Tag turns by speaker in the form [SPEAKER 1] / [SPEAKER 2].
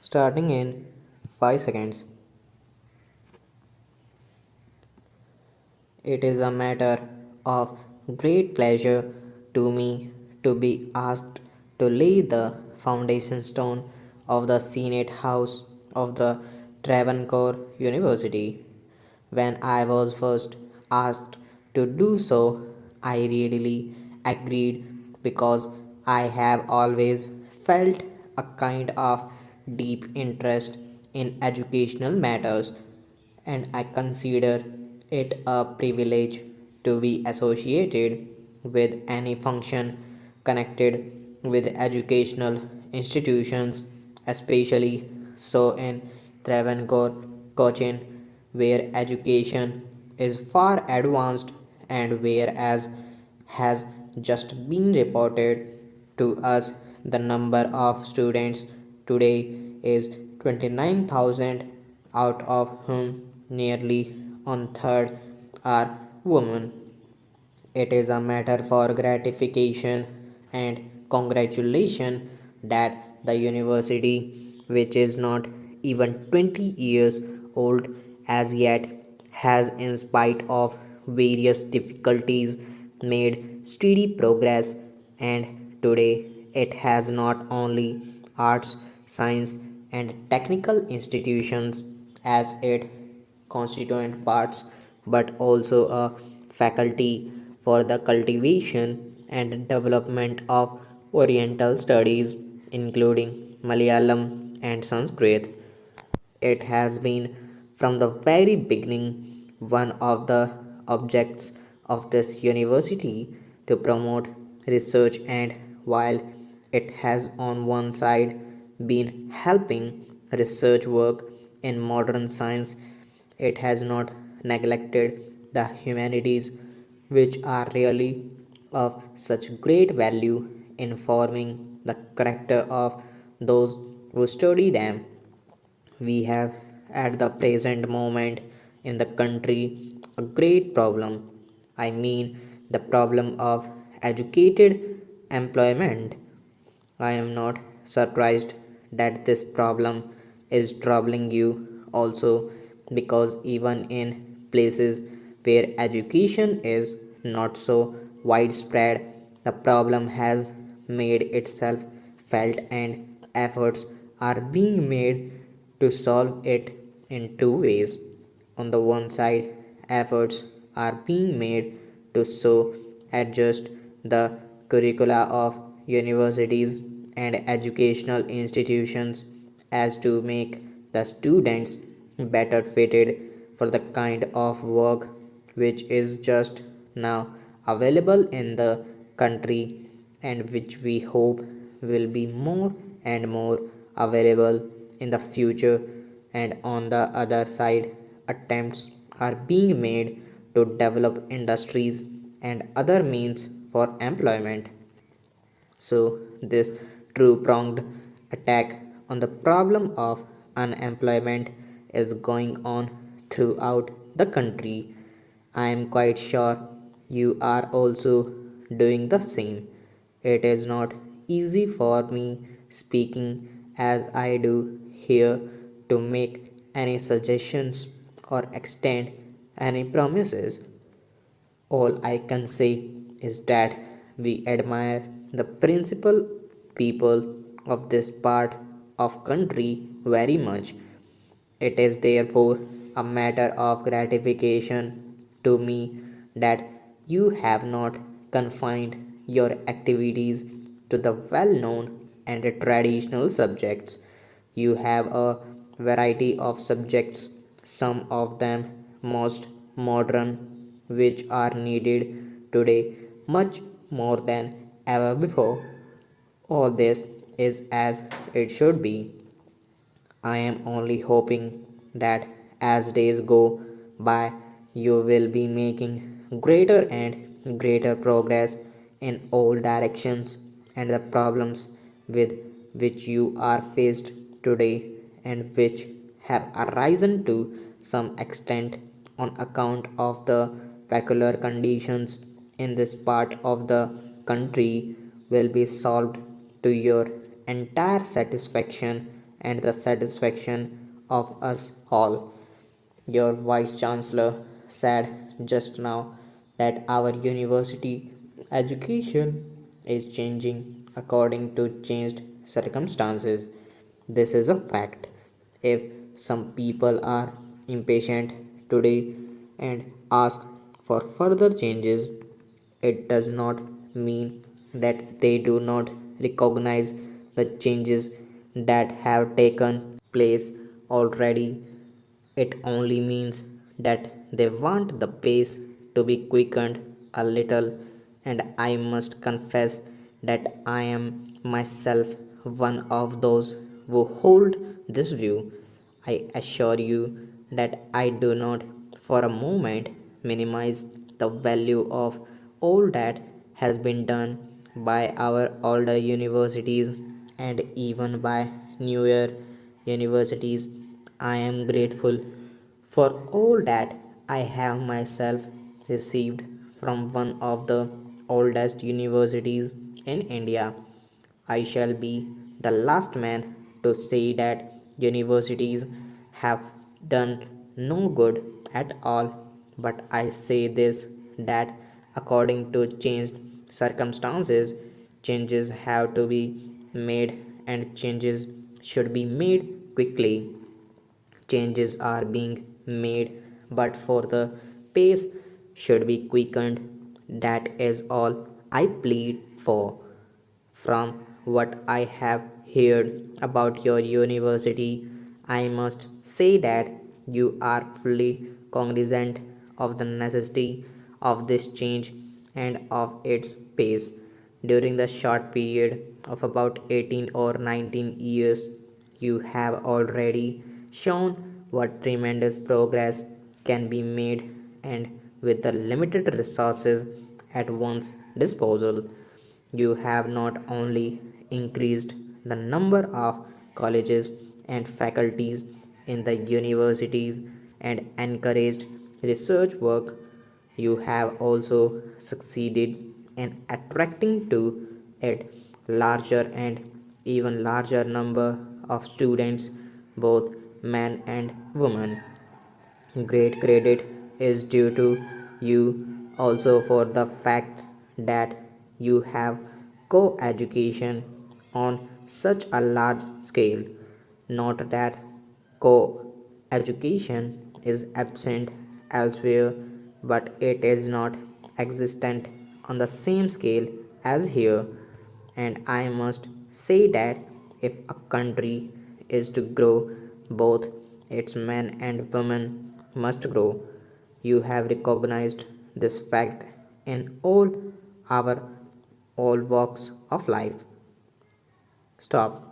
[SPEAKER 1] Starting in 5 seconds. It is a matter of great pleasure to me to be asked to lay the foundation stone of the Senate House of the Travancore University. When I was first asked to do so, I readily agreed because I have always felt a kind of deep interest in educational matters, and I consider it a privilege to be associated with any function connected with educational institutions, especially so in Travancore, Cochin, where education is far advanced and whereas has just been reported to us the number of students today is 29,000, out of whom nearly one third are women. It is a matter for gratification and congratulation that the university, which is not even 20 years old as yet, has, in spite of various difficulties, made steady progress, and today it has not only arts, science, and technical institutions as its constituent parts, but also a faculty for the cultivation and development of Oriental studies, including Malayalam and Sanskrit. It has been from the very beginning one of the objects of this university to promote research, and while it has on one side been helping research work in modern science, it has not neglected the humanities, which are really of such great value in forming the character of those who study them. We have at the present moment in the country a great problem. I mean, the problem of educated employment. I am not surprised that this problem is troubling you also, because even in places where education is not so widespread, the problem has made itself felt, and efforts are being made to solve it in two ways. On the one side, efforts are being made to so adjust the curricula of universities and educational institutions as to make the students better fitted for the kind of work which is just now available in the country, and which we hope will be more and more available in the future. And on the other side, attempts are being made to develop industries and other means for employment. So, this two pronged attack on the problem of unemployment is going on throughout the country. I am quite sure you are also doing the same. It is not easy for me, speaking as I do here, to make any suggestions or extend any promises. All I can say is that we admire the principal people of this part of country very much. It is therefore a matter of gratification to me that you have not confined your activities to the well known and traditional subjects. You have a variety of subjects, some of them most modern, which are needed today much more than ever before. All this is as it should be. I am only hoping that as days go by, you will be making greater and greater progress in all directions, and the problems with which you are faced today, and which have arisen to some extent on account of the peculiar conditions in this part of the country, will be solved to your entire satisfaction and the satisfaction of us all. Your Vice Chancellor said just now that our university education is changing according to changed circumstances. This is a fact. If some people are impatient today and ask for further changes, it does not mean that they do not recognize the changes that have taken place already. It only means that they want the pace to be quickened a little, and I must confess that I am myself one of those who hold this view. I assure you that I do not for a moment minimize the value of all that has been done by our older universities and even by newer universities. I am grateful for all that I have myself received from one of the oldest universities in India. I shall be the last man to say that universities have done no good at all, but I say this that according to changed circumstances, changes have to be made and changes should be made quickly. Changes are being made, but for the pace should be quickened. That is all I plead for. From what I have heard about your university, I must say that you are fully cognizant of the necessity of this change and of its pace. During the short period of about 18 or 19 years, you have already shown what tremendous progress can be made, and with the limited resources at one's disposal, you have not only increased the number of colleges and faculties in the universities and encouraged research work, you have also succeeded in attracting to it larger and even larger number of students, both men and women. Great credit is due to you also for the fact that you have co education on such a large scale. Not that co education is absent elsewhere, but it is not existent on the same scale as here. And I must say that if a country is to grow, both its men and women must grow. You have recognized this fact in our all walks of life. Stop.